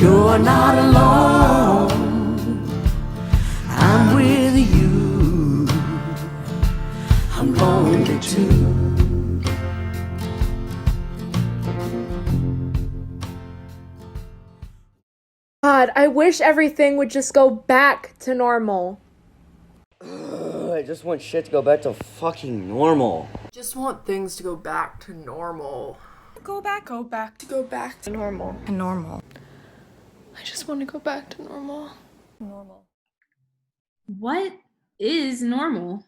You're not alone. I'm with you. I'm lonely too. God, I wish everything would just go back to normal. I just want shit to go back to fucking normal. Just want things to go back to normal. Go back to normal. I just want to go back to normal. What is normal?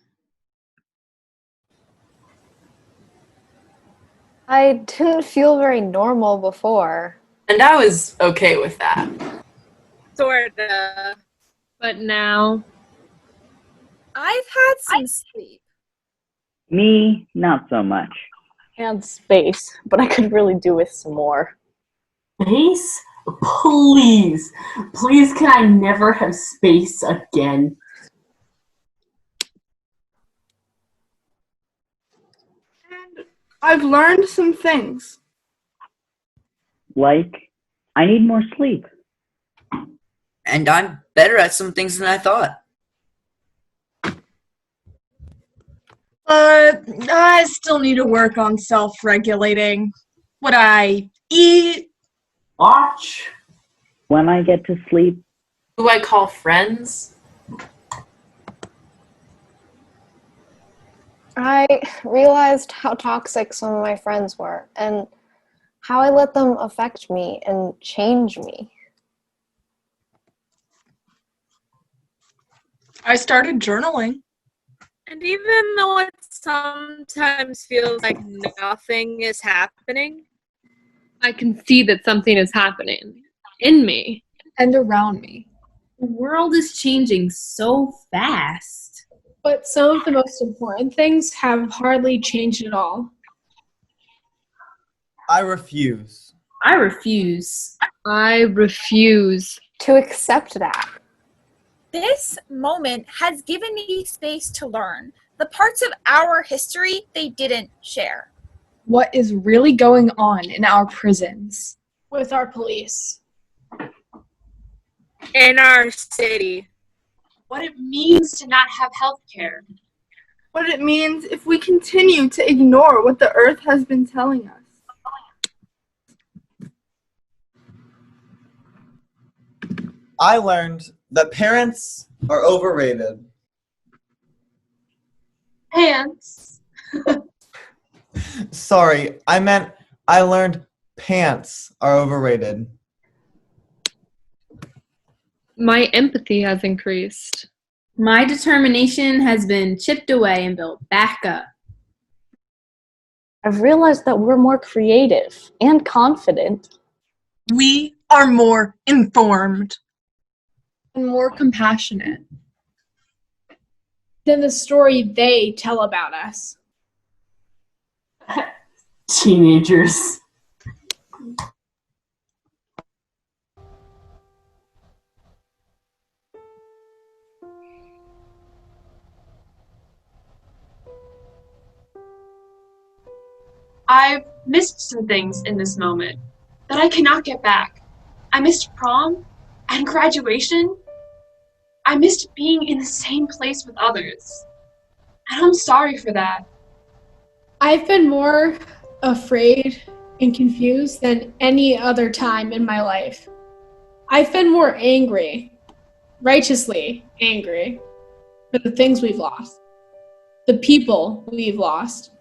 I didn't feel very normal before. And I was okay with that. Sorta. But now. I've had some sleep. Me, not so much. And space, but I could really do with some more. Space? Please. Please, can I never have space again? And I've learned some things. Like, I need more sleep. And I'm better at some things than I thought. I still need to work on self-regulating. What I eat. Watch. When I get to sleep, Who I call friends? I realized how toxic some of my friends were and how I let them affect me and change me. I started journaling. And even though it sometimes feels like nothing is happening, I can see that something is happening in me And around me. The world is changing so fast. But some of the most important things have hardly changed at all. I refuse. I refuse. I refuse To accept that. This moment has given me space to learn the parts of our history they didn't share. What is really going on in our prisons? With our police. in our city. What it means to not have health care. What it means if we continue to ignore what the earth has been telling us. I learned that parents are overrated. Pants. Sorry, I meant I learned pants are overrated. My empathy has increased. My determination has been chipped away and built back up. I've realized that we're more creative and confident. We are more informed. And more compassionate than the story they tell about us. Teenagers. I've missed some things in this moment that I cannot get back. I missed prom and graduation. I missed being in the same place with others. And I'm sorry for that. I've been more afraid and confused than any other time in my life. I've been more angry, righteously angry, for the things we've lost, the people we've lost.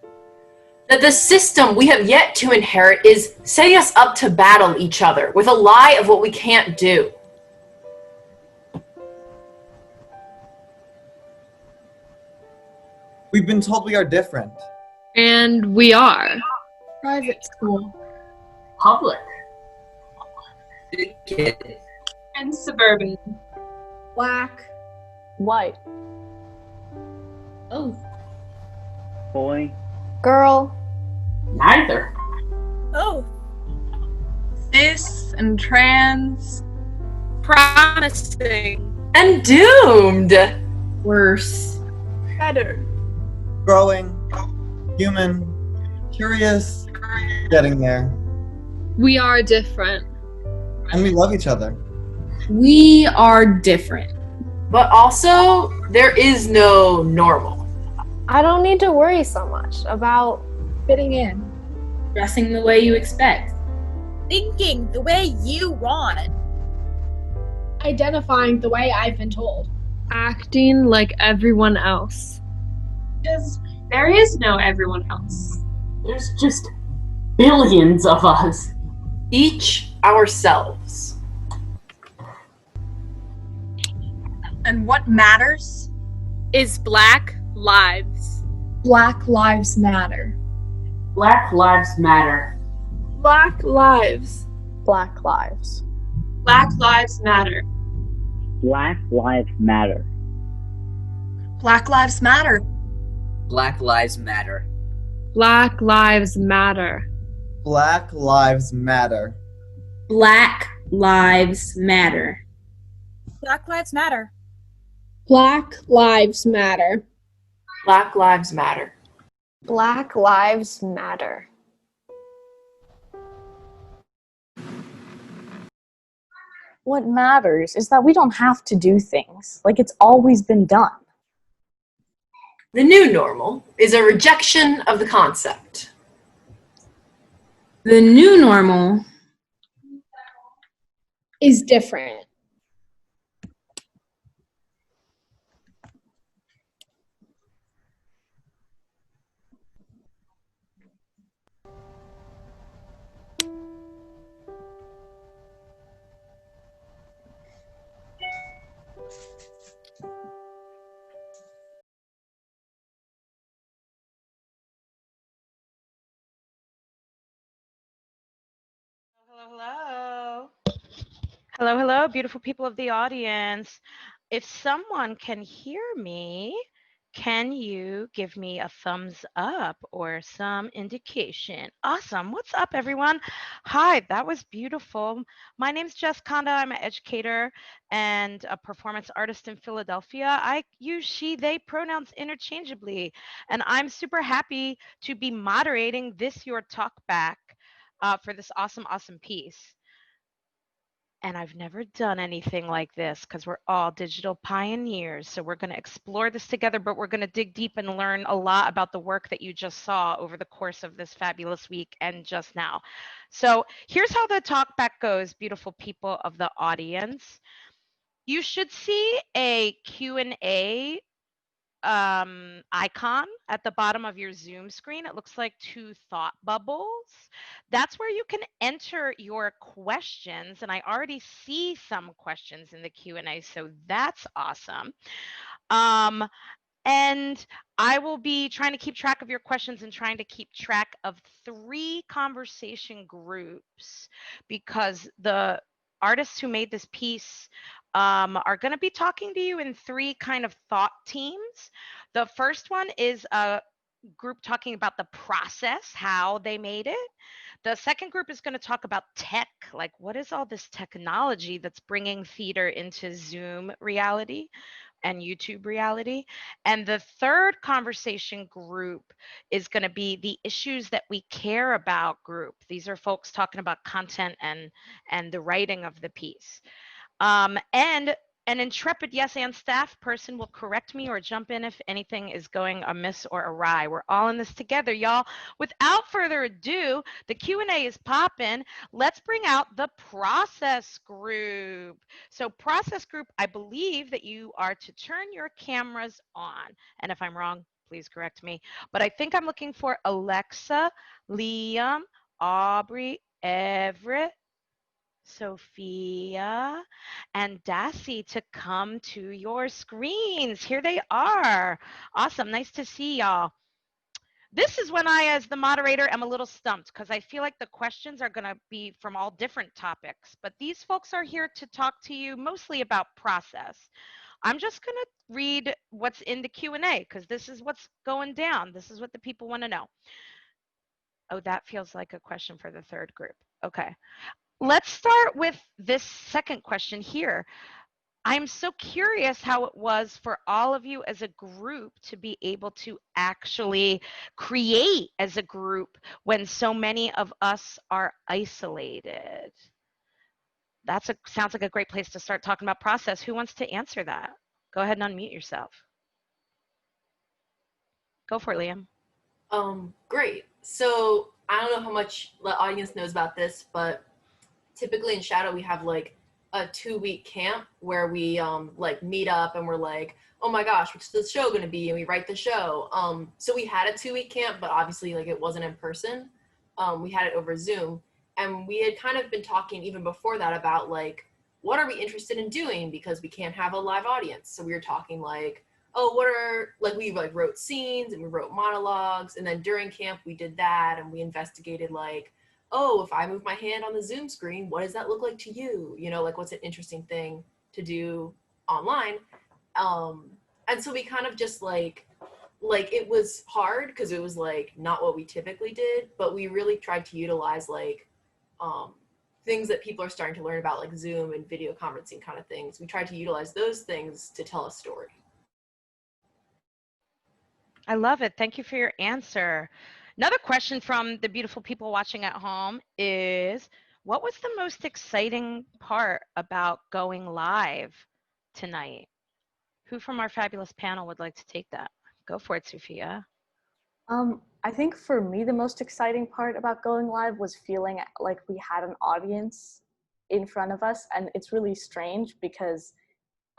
That the system we have yet to inherit is setting us up to battle each other with a lie of what we can't do. We've been told we are different. And we are. Private school. Public. Kid. And suburban. Black. White. Oh. Boy. Girl. Neither. Oh. Cis and trans. Promising. And doomed. Worse. Better. Growing. Human. Curious. Getting there. We are different. And we love each other. We are different. But also, there is no normal. I don't need to worry so much about fitting in, dressing the way you expect, thinking the way you want, identifying the way I've been told, acting like everyone else. Because there is no everyone else. There's just billions of us. Each ourselves. and what matters is Black lives. Black Lives Matter. Black Lives Matter. Black lives. Black lives. Black Lives Matter. Black Lives Matter. Black Lives Matter. Black Lives Matter. Black lives matter. Black Lives Matter. Black lives matter. Black Lives Matter. Black Lives Matter. Black Lives Matter. Black Lives Matter. What matters is that we don't have to do things like it's always been done. The new normal is a rejection of the concept. The new normal is different. Hello. Hello, hello, beautiful people of the audience. If someone can hear me, can you give me a thumbs up or some indication? Awesome. What's up, everyone? Hi, that was beautiful. My name's Jess Conda. I'm an educator and a performance artist in Philadelphia. I use she, they pronouns interchangeably, and I'm super happy to be moderating this Your Talk Back for this awesome, awesome piece. And I've never done anything like this because we're all digital pioneers. So we're going to explore this together, but we're going to dig deep and learn a lot about the work that you just saw over the course of this fabulous week and just now. So here's how the talk back goes, beautiful people of the audience. You should see a Q&A icon at the bottom of your Zoom screen. It looks like two thought bubbles. That's where you can enter your questions, and I already see some questions in the Q&A, so that's awesome. And I will be trying to keep track of your questions and trying to keep track of 3 conversation groups because the artists who made this piece are going to be talking to you in 3 kind of thought teams. The first one is a group talking about the process, how they made it. The second group is going to talk about tech, like what is all this technology that's bringing theater into Zoom reality and YouTube reality. And the third conversation group is going to be the issues that we care about group. These are folks talking about content and the writing of the piece. And an intrepid yes and staff person will correct me or jump in if anything is going amiss or awry. We're all in this together, y'all. Without further ado, the Q&A is popping. Let's bring out the process group. So process group, I believe that you are to turn your cameras on. And if I'm wrong, please correct me. But I think I'm looking for Alexa, Liam, Aubrey, Everett, Sophia, and Dassy to come to your screens. Here they are. Awesome. Nice to see y'all. This is when I, as the moderator, am a little stumped because I feel like the questions are going to be from all different topics, but these folks are here to talk to you mostly about process. I'm just going to read what's in the Q&A because this is what's going down. This is what the people want to know. Oh, that feels like a question for the third group. Okay. Let's start with this second question here. I'm so curious how it was for all of you as a group to be able to actually create as a group when so many of us are isolated. sounds like a great place to start talking about process. Who wants to answer that? Go ahead and unmute yourself. Go for it, Liam. Great. So I don't know how much the audience knows about this, but typically in Shadow we have like a 2-week camp where we like meet up and we're like, oh my gosh, what's the show gonna be? And we write the show. So we had a 2-week camp, but obviously like it wasn't in person. We had it over Zoom. And we had kind of been talking even before that about like, what are we interested in doing? Because we can't have a live audience. So we were talking like, oh, we like wrote scenes and we wrote monologues. And then during camp we did that and we investigated like, oh, if I move my hand on the Zoom screen, what does that look like to you? You know, like what's an interesting thing to do online? And so we kind of just like it was hard because it was like not what we typically did, but we really tried to utilize like things that people are starting to learn about, like Zoom and video conferencing kind of things. We tried to utilize those things to tell a story. I love it. Thank you for your answer. Another question from the beautiful people watching at home is, what was the most exciting part about going live tonight? Who from our fabulous panel would like to take that? Go for it, Sophia. I think for me, the most exciting part about going live was feeling like we had an audience in front of us. And it's really strange because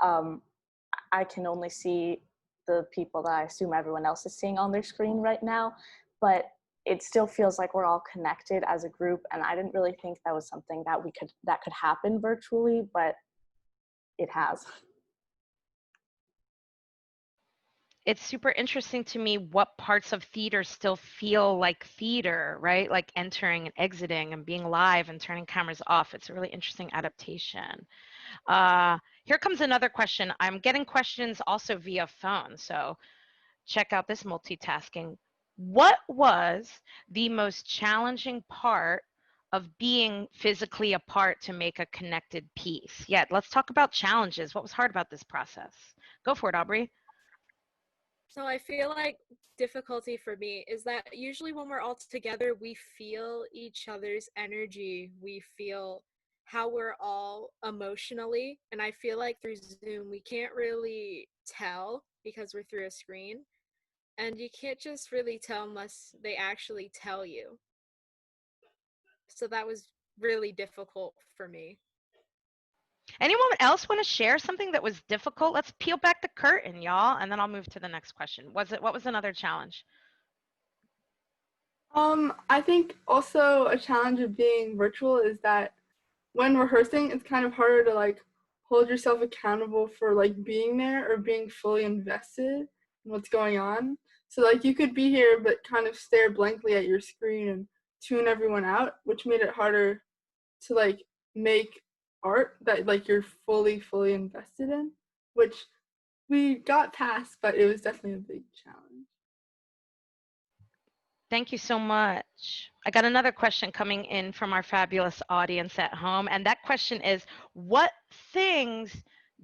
I can only see the people that I assume everyone else is seeing on their screen right now, but it still feels like we're all connected as a group. And I didn't really think that was something that could happen virtually, but it has. It's super interesting to me what parts of theater still feel like theater, right? Like entering and exiting and being live and turning cameras off. It's a really interesting adaptation. Here comes another question. I'm getting questions also via phone, so check out this multitasking. What was the most challenging part of being physically apart to make a connected piece? Yeah, let's talk about challenges. What was hard about this process? Go for it, Aubrey. So I feel like difficulty for me is that usually when we're all together, we feel each other's energy. We feel how we're all emotionally. And I feel like through Zoom, we can't really tell because we're through a screen. And you can't just really tell unless they actually tell you. So that was really difficult for me. Anyone else want to share something that was difficult? Let's peel back the curtain, y'all, and then I'll move to the next question. What was another challenge? I think also a challenge of being virtual is that when rehearsing, it's kind of harder to like hold yourself accountable for like being there or being fully invested in what's going on. So like you could be here but kind of stare blankly at your screen and tune everyone out, which made it harder to like make art that like you're fully invested in, which we got past, but it was definitely a big challenge. Thank you so much. I got another question coming in from our fabulous audience at home, and that question is, what things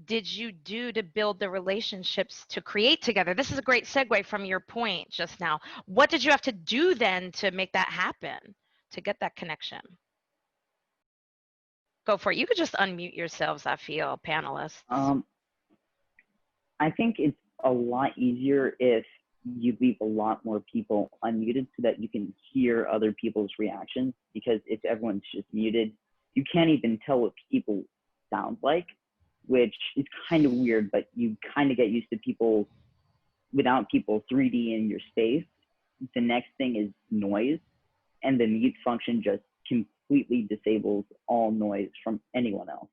did you do to build the relationships to create together? This is a great segue from your point just now. What did you have to do then to make that happen, to get that connection? Go for it. You could just unmute yourselves, I feel, panelists. I think it's a lot easier if you leave a lot more people unmuted so that you can hear other people's reactions, because if everyone's just muted, you can't even tell what people sound like, which is kind of weird, but you kind of get used to people without people 3D in your space. The next thing is noise, and the mute function just completely disables all noise from anyone else.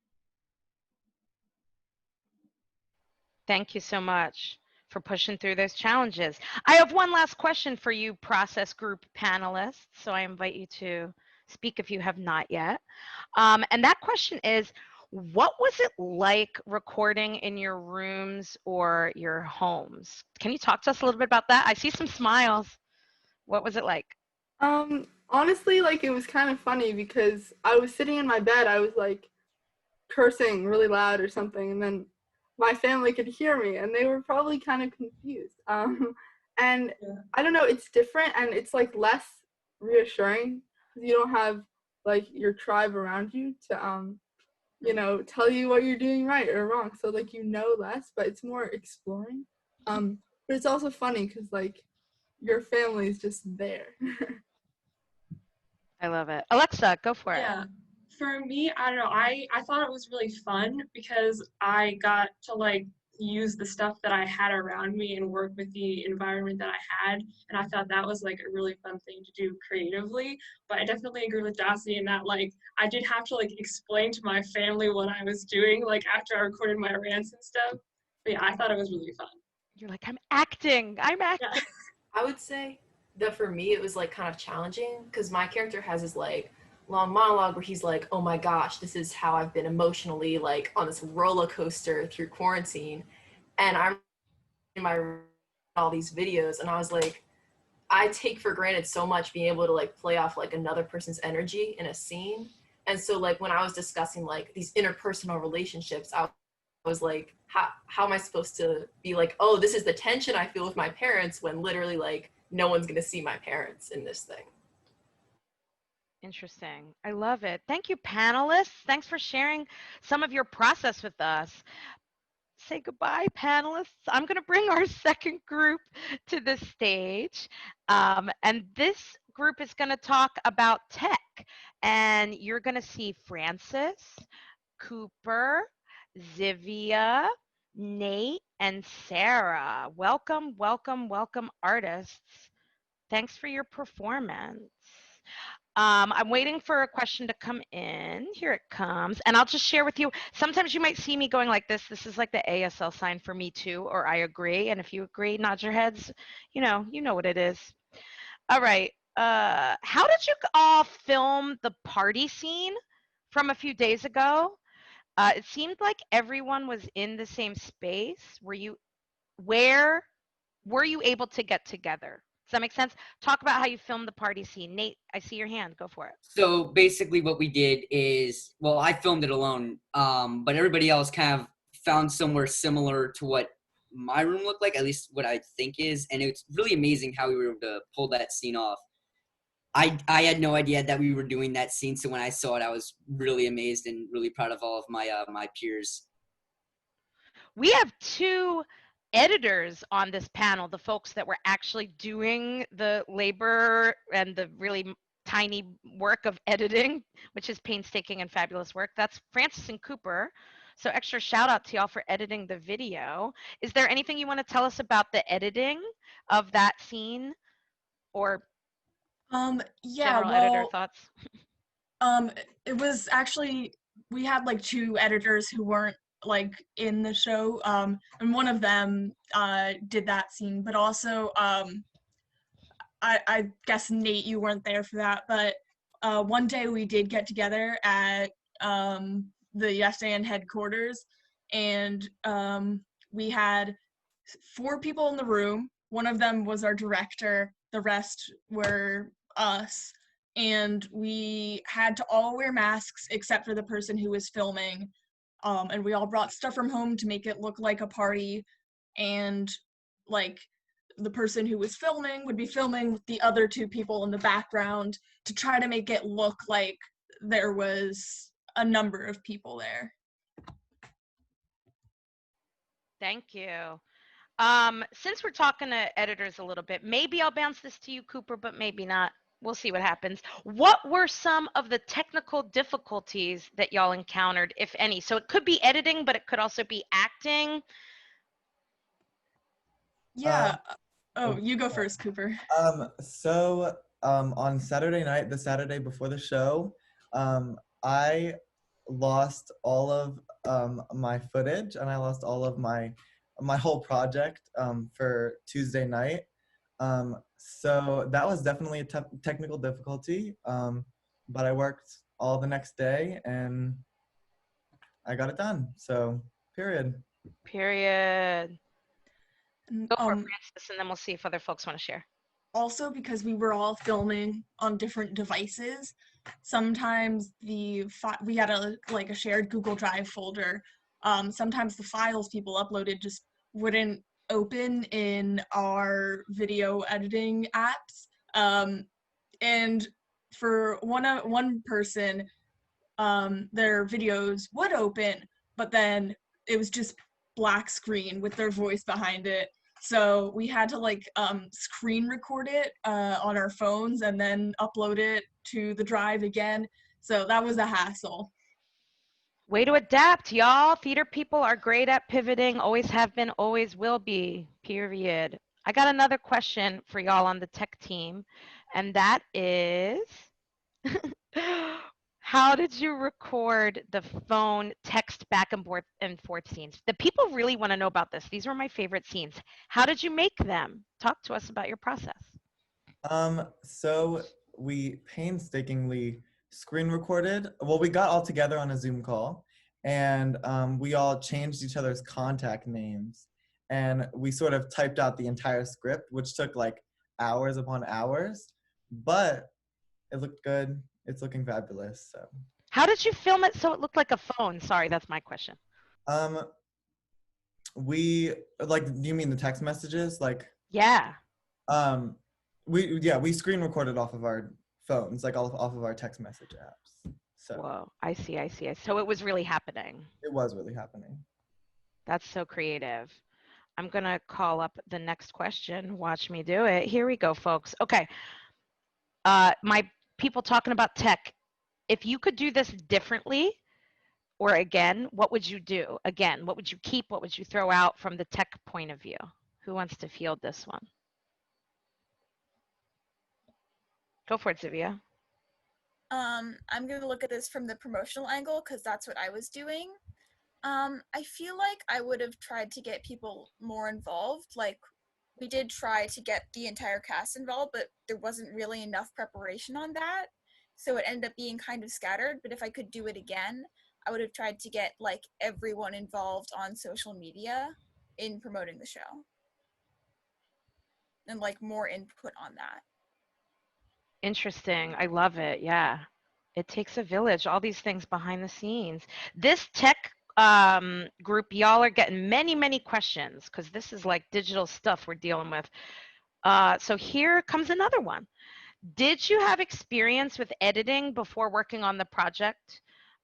Thank you so much for pushing through those challenges. I have one last question for you, process group panelists, so I invite you to speak if you have not yet. And that question is, what was it like recording in your rooms or your homes? Can you talk to us a little bit about that? I see some smiles. What was it like? Honestly, like it was kind of funny because I was sitting in my bed, I was like cursing really loud or something, and then my family could hear me and they were probably kind of confused. And I don't know, it's different and it's like less reassuring because you don't have like your tribe around you to you know, tell you what you're doing right or wrong. So like you know less, but it's more exploring. But it's also funny because like your family is just there. I love it. Alexa, go for it. Yeah. For me, I don't know. I thought it was really fun because I got to like use the stuff that I had around me and work with the environment that I had. And I thought that was like a really fun thing to do creatively. But I definitely agree with Dossie in that like I did have to like explain to my family what I was doing like after I recorded my rants and stuff. But yeah, I thought it was really fun. You're like, I'm acting. I'm acting. Yeah. I would say that for me it was like kind of challenging because my character has this like long monologue where he's like, oh my gosh, this is how I've been emotionally like on this roller coaster through quarantine. And I'm in my all these videos and I was like, I take for granted so much being able to like play off like another person's energy in a scene. And so like when I was discussing like these interpersonal relationships, I was like, how am I supposed to be like, oh, this is the tension I feel with my parents when literally like no one's gonna see my parents in this thing. Interesting. I love it. Thank you, panelists. Thanks for sharing some of your process with us. Say goodbye, panelists. I'm going to bring our second group to the stage. And this group is going to talk about tech. And you're going to see Francis, Cooper, Zivia, Nate, and Sarah. Welcome, welcome, welcome, artists. Thanks for your performance. I'm waiting for a question to come in. Here it comes. And I'll just share with you. Sometimes you might see me going like this. This is like the ASL sign for me too, or I agree. And if you agree, nod your heads. You know what it is. All right. How did you all film the party scene from a few days ago? It seemed like everyone was in the same space. Where were you able to get together? Does that make sense? Talk about how you filmed the party scene. Nate, I see your hand. Go for it. So basically what we did is, well, I filmed it alone, but everybody else kind of found somewhere similar to what my room looked like, at least what I think is, and it's really amazing how we were able to pull that scene off. I had no idea that we were doing that scene, so when I saw it, I was really amazed and really proud of all of my peers. We have two editors on this panel, the folks that were actually doing the labor and the really tiny work of editing, which is painstaking and fabulous work. That's Francis and Cooper. So extra shout out to y'all for editing the video. Is there anything you want to tell us about the editing of that scene, or Yeah, general editor well, thoughts? it was actually, we had like two editors who weren't like in the show, and one of them did that scene, but also I guess Nate, you weren't there for that, but one day we did get together at the Yes and headquarters, and we had 4 people in the room. One of them was our director, the rest were us, and we had to all wear masks except for the person who was filming, and we all brought stuff from home to make it look like a party, and like the person who was filming would be filming with the other 2 people in the background to try to make it look like there was a number of people there. Thank you. Since we're talking to editors a little bit, maybe I'll bounce this to you, Cooper, but maybe not. We'll see what happens. What were some of the technical difficulties that y'all encountered, if any? So it could be editing, but it could also be acting. Yeah. You go first, Cooper. On Saturday night, the Saturday before the show, I lost all of my footage, and I lost all of my whole project for Tuesday night. So that was definitely a technical difficulty, but I worked all the next day and I got it done. So period. Go for it, Francis, and then we'll see if other folks want to share. Also, because we were all filming on different devices, sometimes we had a shared Google Drive folder. Sometimes the files people uploaded just wouldn't open in our video editing apps. And for one person, their videos would open, but then it was just black screen with their voice behind it. So we had to like screen record it on our phones and then upload it to the drive again. So that was a hassle. Way to adapt, y'all. Theater people are great at pivoting, always have been, always will be, period. I got another question for y'all on the tech team, and that is, how did you record the phone text back and forth scenes? The people really want to know about this. These were my favorite scenes. How did you make them? Talk to us about your process. So we painstakingly screen recorded. Well, we got all together on a Zoom call, and we all changed each other's contact names, and we sort of typed out the entire script, which took like hours upon hours, but it looked good. It's looking fabulous. So How did you film it so it looked like a phone? Sorry, that's my question. we like, do you mean the text messages? Like, yeah. We screen recorded off of our phones, like off of our text message apps. So whoa, I see. So it was really happening. It was really happening. That's so creative. I'm gonna call up the next question. Watch me do it. Here we go, folks. Okay. My people talking about tech. If you could do this differently or again, what would you do? Again, what would you keep? What would you throw out from the tech point of view? Who wants to field this one? Go for it, Zivia. I'm going to look at this from the promotional angle because that's what I was doing. I feel like I would have tried to get people more involved. Like, we did try to get the entire cast involved, but there wasn't really enough preparation on that. So it ended up being kind of scattered. But if I could do it again, I would have tried to get like everyone involved on social media in promoting the show. And like more input on that. Interesting. I love it. Yeah. It takes a village, all these things behind the scenes. This tech group, y'all are getting many questions because this is like digital stuff we're dealing with. So here comes another one. Did you have experience with editing before working on the project?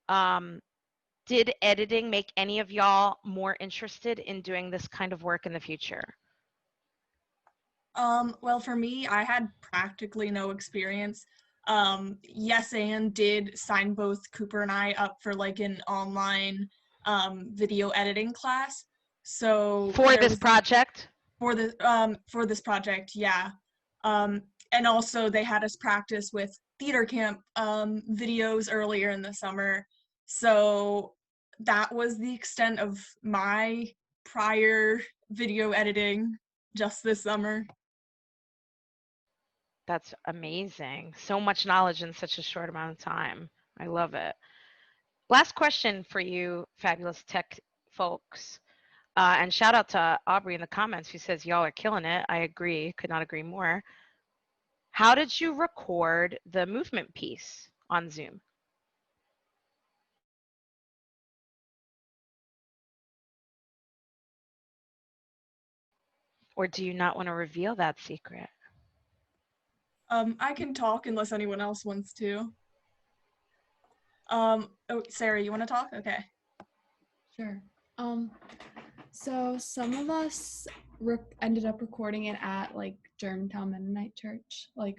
Did editing make any of y'all more interested in doing this kind of work in the future? Well, for me, I had practically no experience. Yes, and did sign both Cooper and I up for like an online video editing class. So for this project? For this project, yeah. And also they had us practice with theater camp videos earlier in the summer. So that was the extent of my prior video editing just this summer. That's amazing. So much knowledge in such a short amount of time. I love it. Last question for you, fabulous tech folks. And shout out to Aubrey in the comments who says, y'all are killing it. I agree. Could not agree more. How did you record the movement piece on Zoom? Or do you not want to reveal that secret? I can talk unless anyone else wants to. Oh, Sarah, you want to talk? Okay. Sure. So some of us ended up recording it at like Germantown Mennonite Church. Like,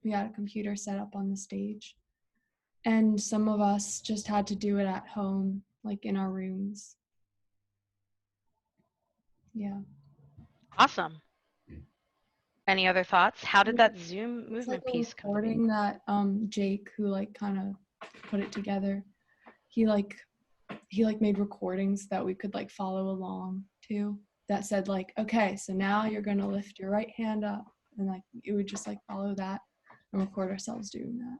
we had a computer set up on the stage. And some of us just had to do it at home, like in our rooms. Yeah. Awesome. Any other thoughts? How did that Zoom movement piece come to be? Recording that Jake, who like kind of put it together, he made recordings that we could like follow along to, that said like, okay, so now you're gonna lift your right hand up, and like it would just like follow that and record ourselves doing that.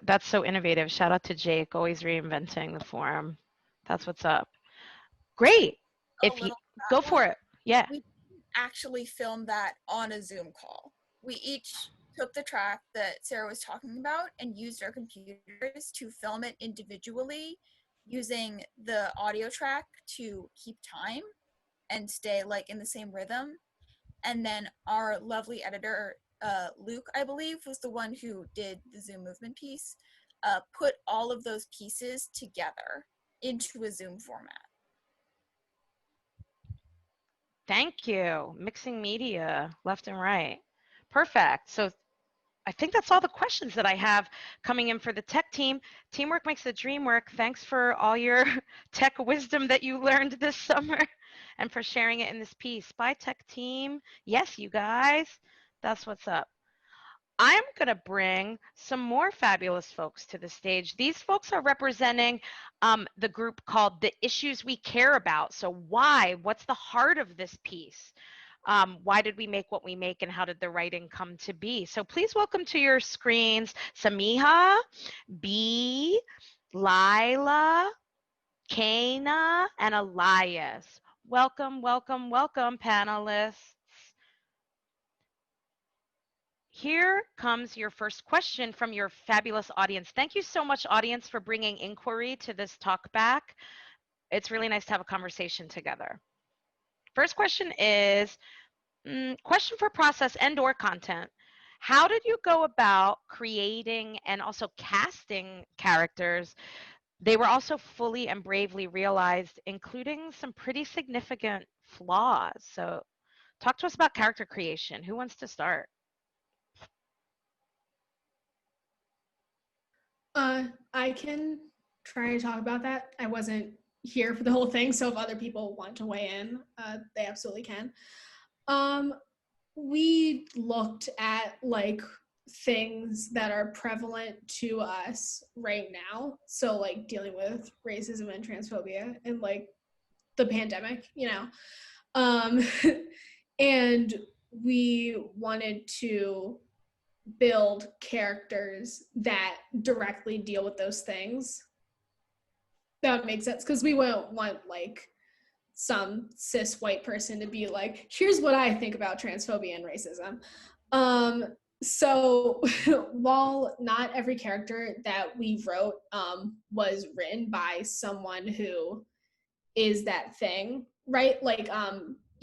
That's so innovative. Shout out to Jake, always reinventing the forum. That's what's up. Great. If you go for it. Yeah. We actually filmed that on a Zoom call. We each took the track that Sarah was talking about and used our computers to film it individually, using the audio track to keep time and stay like in the same rhythm. And then our lovely editor, Luke, I believe, was the one who did the Zoom movement piece. put all of those pieces together into a Zoom format. Thank you. Mixing media left and right. Perfect. So I think that's all the questions that I have coming in for the tech team. Teamwork makes the dream work. Thanks for all your tech wisdom that you learned this summer and for sharing it in this piece. Bye, tech team. Yes, you guys. That's what's up. I'm going to bring some more fabulous folks to the stage. These folks are representing the group called The Issues We Care About. So why? What's the heart of this piece? Why did we make what we make, and how did the writing come to be? So please welcome to your screens Samiha, B, Lila, Kana, and Elias. Welcome, welcome, welcome, panelists. Here comes your first question from your fabulous audience. Thank you so much, audience, for bringing inquiry to this talk back. It's really nice to have a conversation together. First question is, question for process and or content. How did you go about creating and also casting characters? They were also fully and bravely realized, including some pretty significant flaws. So talk to us about character creation. Who wants to start? I can try to talk about that. I wasn't here for the whole thing, so if other people want to weigh in, they absolutely can. We looked at like things that are prevalent to us right now. So like dealing with racism and transphobia and like the pandemic, you know. And we wanted to build characters that directly deal with those things. That would make sense, because we won't want like some cis white person to be like, here's what I think about transphobia and racism. So while not every character that we wrote was written by someone who is that thing, right? Like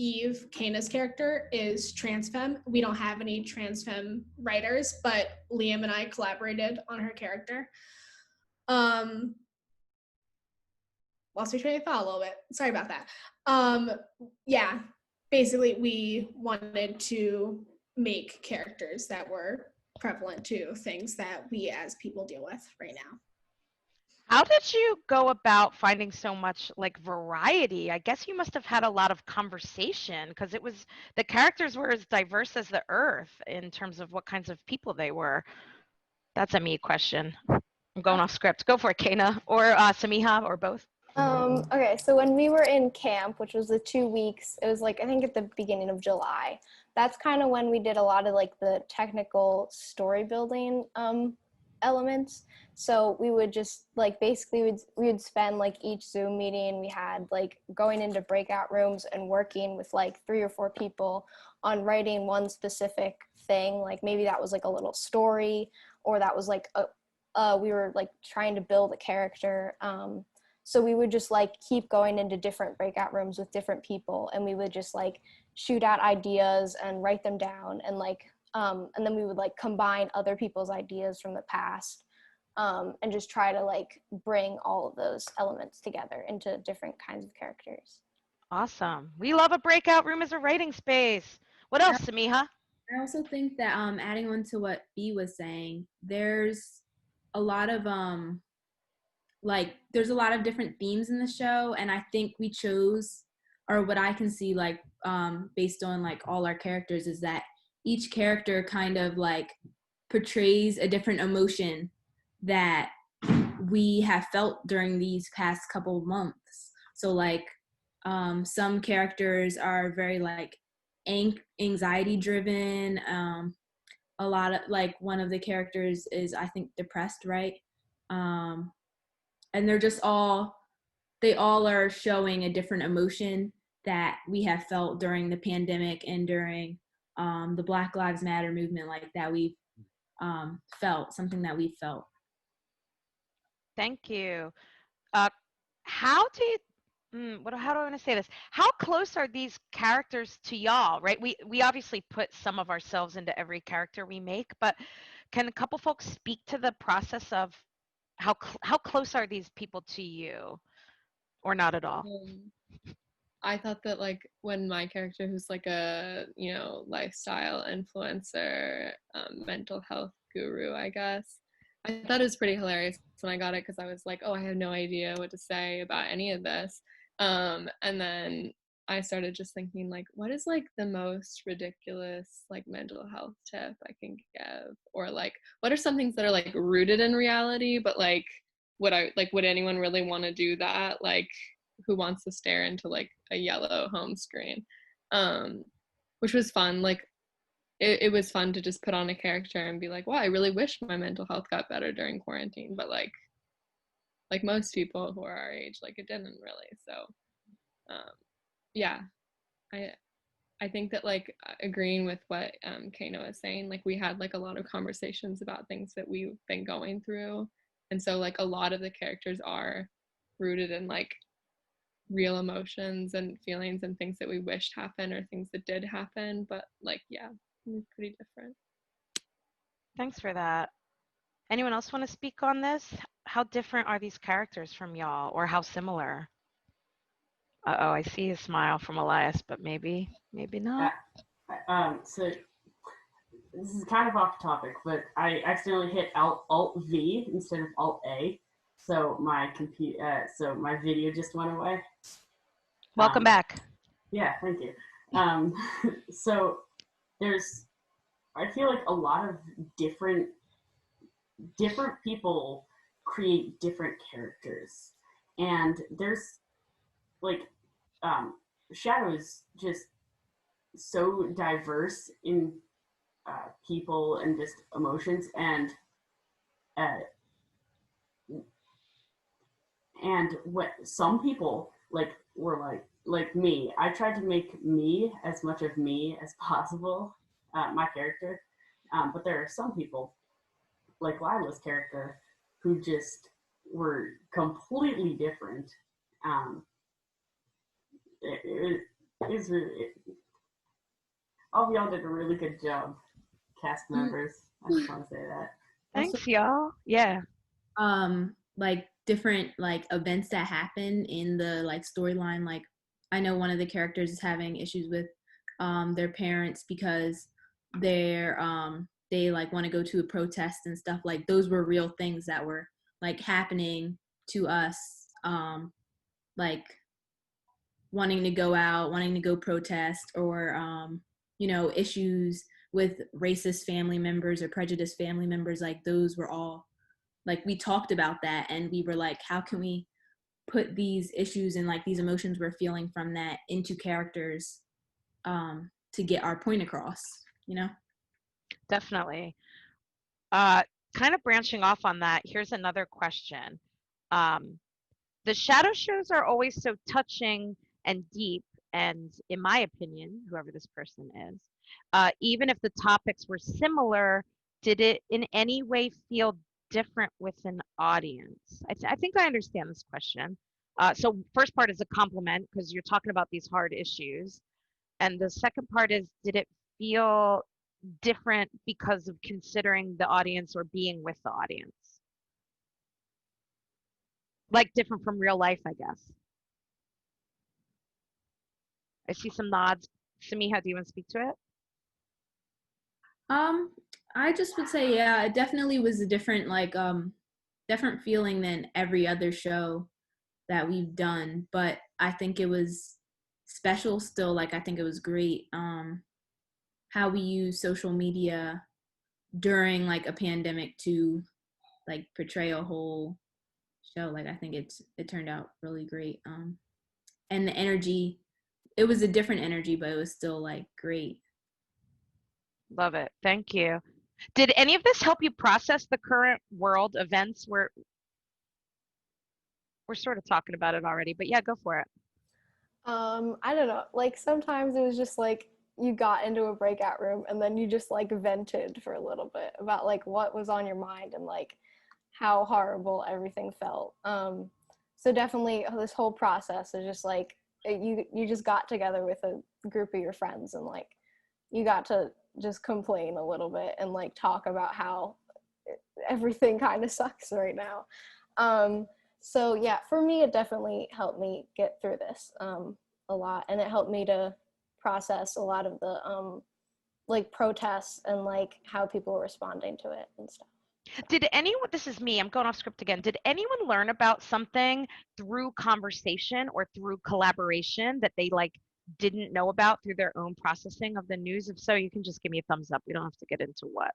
Eve, Kana's character, is trans femme. We don't have any trans femme writers, but Liam and I collaborated on her character. Lost my train of thought a little bit. Sorry about that. Yeah, basically we wanted to make characters that were prevalent to things that we as people deal with right now. How did you go about finding so much like variety? I guess you must have had a lot of conversation, because it was, the characters were as diverse as the earth in terms of what kinds of people they were. That's a me question. I'm going off script. Go for it, Kana, or Samiha, or both. Okay, so when we were in camp, which was the 2 weeks, it was like, I think at the beginning of July, that's kind of when we did a lot of like the technical story building elements. So we would just like, basically we would spend like each Zoom meeting we had like going into breakout rooms and working with like 3 or 4 people on writing one specific thing. Like maybe that was like a little story, or that was like we were like trying to build a character. So we would just like keep going into different breakout rooms with different people, and we would just like shoot out ideas and write them down, and like and then we would like combine other people's ideas from the past, and just try to like bring all of those elements together into different kinds of characters. Awesome. We love a breakout room as a writing space. What else, Samiha? I also think that adding on to what B was saying, there's a lot of there's a lot of different themes in the show, and I think we chose, or what I can see like based on like all our characters, is that each character kind of like portrays a different emotion that we have felt during these past couple of months. So like some characters are very like anxiety driven. A lot of like, one of the characters is, I think, depressed, right? And they're just they all are showing a different emotion that we have felt during the pandemic and during the Black Lives Matter movement, like that we've felt, something that we've felt. Thank you. How do you, how do I want to say this? How close are these characters to y'all, right? We obviously put some of ourselves into every character we make, but can a couple folks speak to the process of how close are these people to you, or not at all? I thought that like when my character, who's like a lifestyle influencer, mental health guru, I guess, I thought it was pretty hilarious when I got it because I was like, oh, I have no idea what to say about any of this, and then I started just thinking like, what is like the most ridiculous like mental health tip I can give, or like what are some things that are like rooted in reality, but like would anyone really want to do that? Like, who wants to stare into like a yellow home screen? Which was fun. Like it was fun to just put on a character and be like, wow, I really wish my mental health got better during quarantine, but like most people who are our age, like it didn't really. So yeah, I think that like agreeing with what Kano is saying, like we had like a lot of conversations about things that we've been going through, and so like a lot of the characters are rooted in like real emotions and feelings and things that we wished happened or things that did happen, but like yeah, pretty different. Thanks for that. Anyone else want to speak on this? How different are these characters from y'all, or how similar? Uh-oh, I see a smile from Elias, but maybe not. So this is kind of off topic, but I accidentally hit Alt V instead of Alt A, so my video just went away. Welcome back. Yeah, thank you. So I feel like a lot of different people create different characters, and there's like Shadow is just so diverse in people and just emotions, and what some people were like me. I tried to make me as much of me as possible, my character, but there are some people like Lila's character who just were completely different. All of y'all did a really good job, cast members. I just want to say that. Thanks, y'all. Yeah. Like different like events that happen in the like storyline. Like I know one of the characters is having issues with their parents because they like want to go to a protest and stuff. Like those were real things that were like happening to us. Like wanting to go out, wanting to go protest, or issues with racist family members or prejudiced family members. Like those were all like, we talked about that, and we were like, how can we put these issues and like these emotions we're feeling from that into characters to get our point across, Definitely. Kind of branching off on that, here's another question. The shadow shows are always so touching and deep, and in my opinion, whoever this person is, even if the topics were similar, did it in any way feel different with an audience? I think I understand this question. So first part is a compliment because you're talking about these hard issues. And the second part is, did it feel different because of considering the audience or being with the audience? Like different from real life, I guess. I see some nods. Samiha, do you want to speak to it? I just would say, yeah, it definitely was a different different feeling than every other show that we've done, but I think it was special still. Like I think it was great how we use social media during like a pandemic to like portray a whole show. Like I think it turned out really great. And the energy, it was a different energy, but it was still like great. Love it. Thank you. Did any of this help you process the current world events? We're sort of talking about it already, but yeah, go for it. I don't know. Like sometimes it was just like you got into a breakout room and then you just like vented for a little bit about like what was on your mind and like how horrible everything felt. So definitely this whole process is just like you just got together with a group of your friends and like you got to just complain a little bit and like talk about how everything kind of sucks right now. So yeah, for me, it definitely helped me get through this a lot, and it helped me to process a lot of the like protests and like how people were responding to it and stuff. Did anyone, this is me, I'm going off script again. Did anyone learn about something through conversation or through collaboration that they like didn't know about through their own processing of the news? If so, you can just give me a thumbs up. We don't have to get into what.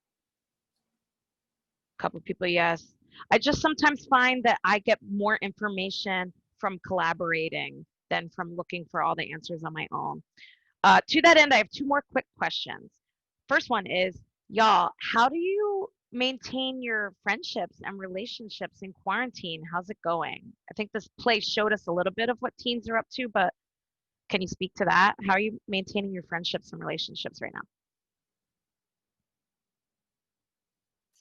A couple of people, yes. I just sometimes find that I get more information from collaborating than from looking for all the answers on my own. To that end, I have 2 more quick questions. First one is, y'all, how do you maintain your friendships and relationships in quarantine? How's it going? I think this play showed us a little bit of what teens are up to, but can you speak to that? How are you maintaining your friendships and relationships right now?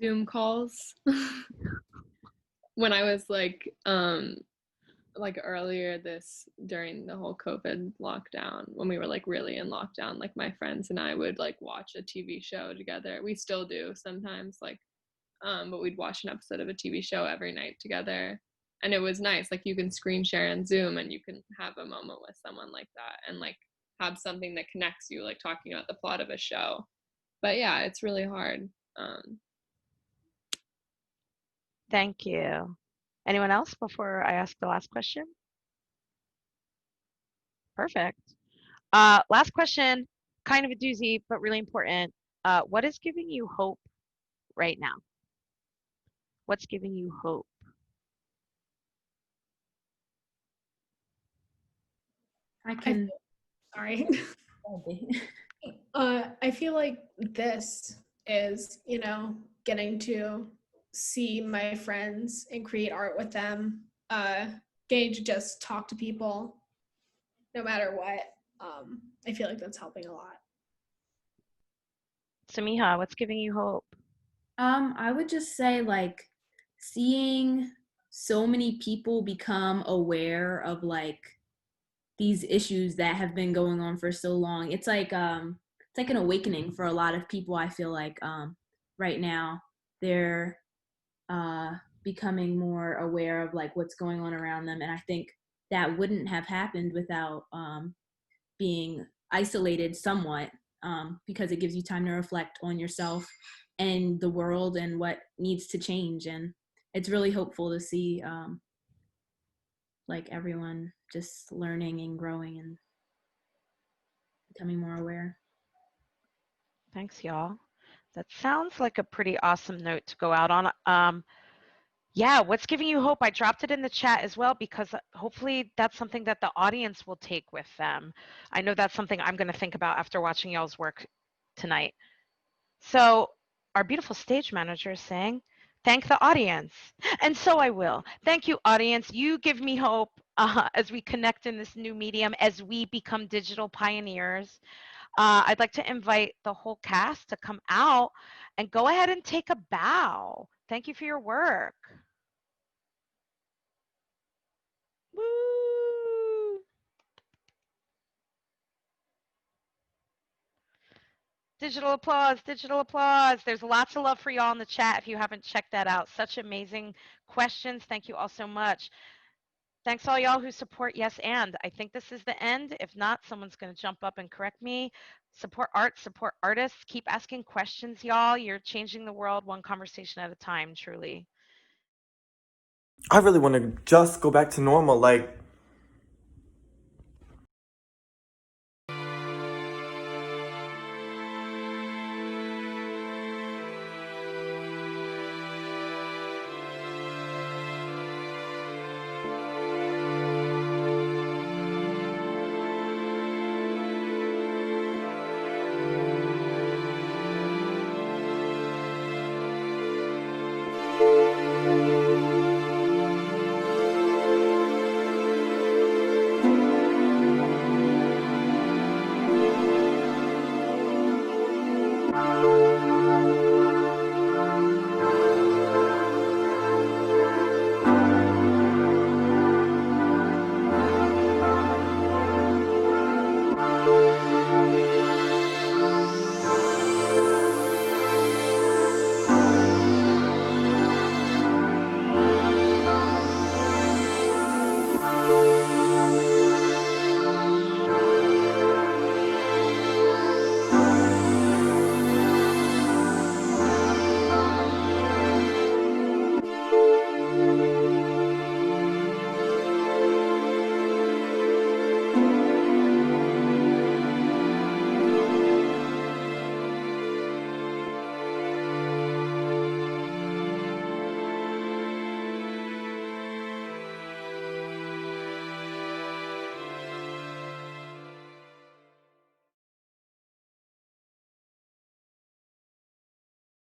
Zoom calls. When I was like earlier during the whole COVID lockdown, when we were like really in lockdown, like my friends and I would like watch a TV show together. We still do sometimes, like but we'd watch an episode of a TV show every night together, and it was nice. Like you can screen share on Zoom and you can have a moment with someone like that and like have something that connects you, like talking about the plot of a show. But yeah, it's really hard. Thank you. Anyone else before I ask the last question? Perfect. Last question, kind of a doozy, but really important. What is giving you hope right now? What's giving you hope? I can. Sorry. I feel like this is, getting to see my friends and create art with them, getting to just talk to people no matter what. I feel like that's helping a lot. Samiha, what's giving you hope? I would just say like seeing so many people become aware of like these issues that have been going on for so long. It's like an awakening for a lot of people. I feel like right now they're becoming more aware of like what's going on around them, and I think that wouldn't have happened without being isolated somewhat, because it gives you time to reflect on yourself and the world and what needs to change. And it's really hopeful to see like everyone just learning and growing and becoming more aware. Thanks, y'all. That sounds like a pretty awesome note to go out on. Yeah, what's giving you hope? I dropped it in the chat as well, because hopefully that's something that the audience will take with them. I know that's something I'm going to think about after watching y'all's work tonight. So our beautiful stage manager is saying, thank the audience. And so I will. Thank you, audience. You give me hope as we connect in this new medium, as we become digital pioneers. I'd like to invite the whole cast to come out and go ahead and take a bow. Thank you for your work. Woo! Digital applause, digital applause. There's lots of love for y'all in the chat if you haven't checked that out. Such amazing questions. Thank you all so much. Thanks all y'all who support Yes And. I think this is the end. If not, someone's going to jump up and correct me. Support art, support artists. Keep asking questions, y'all. You're changing the world one conversation at a time, truly. I really want to just go back to normal. Like,